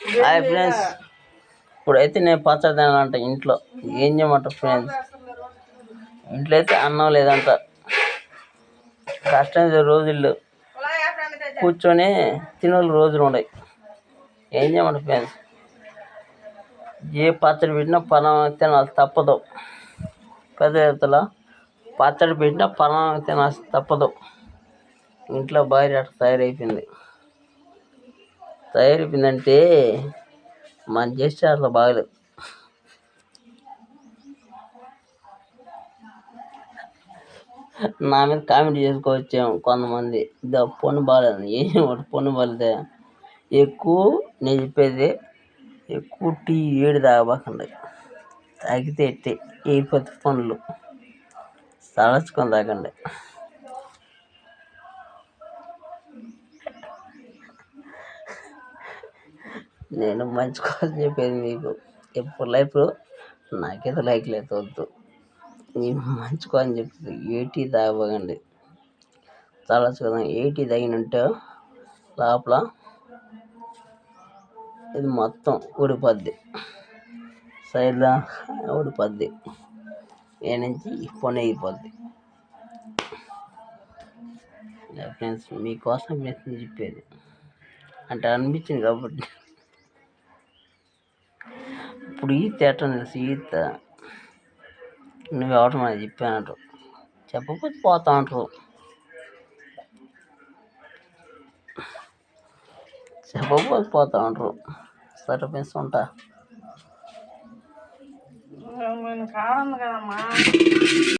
Hi friends, ఇప్పుడైతే నేను పచ్చడి తినాలంట ఇంట్లో. ఏం చేయమంటారు ఫ్రెండ్స్? ఇంట్లో అయితే అన్నం లేదంట. కష్టం రోజులు కూర్చొని తినోళ్ళు రోజులు ఉన్నాయి. ఏం చేయమంటారు ఫ్రెండ్స్? ఏ పచ్చడి పెట్టినా పలానా తినాలి తప్పదు. పెద్ద ఎత్తుల పచ్చడి పెట్టినా పలానా తినాల్సి తప్పదు. ఇంట్లో భార్య అట్లా తయారైపోయిందంటే మనం చేస్తే అట్లా బాగలేదు. నా మీద కామెంట్ చేసుకోవచ్చాము కొంతమంది, పొన్ను బాగాలేదు. ఏం పొన్ను బాగాలేదే? నేను చెప్పేది ఎక్కువ టీ ఏడు తాగబాకండి. తాగితే ఎట్టే అయిపోతే పనులు తలచుకొని తాగండి. నేను మంచి కోసం చెప్పేది మీకు. ఎప్పుడు లైఫ్ నాకైతే లైక్ లేదు, వద్దు. నేను మంచి కోసం చెప్తుంది. ఏ టీ తాగబోకండి. తలచుకుందాం. ఏ టీ తాగినంటే లోపల ఇది మొత్తం ఊడిపోద్ది, సైడ్లో ఊడిపోద్ది, ఏ నుంచి పొని అయిపోద్ది. ఫ్రెండ్స్, మీకోసం నేను చెప్పేది అంటే అనిపించింది కాబట్టి. ఇప్పుడు ఈత ఎట్ట తెలుసు? ఈత నువ్వు ఎవటం అని చెప్పానంటారు, చెప్పకపోతే పోతా అంటారు. చెప్పకపోతే పోతా అంటారు. సరే ఫ్రెండ్స్, ఉంటా. కావాలి కదమ్మా.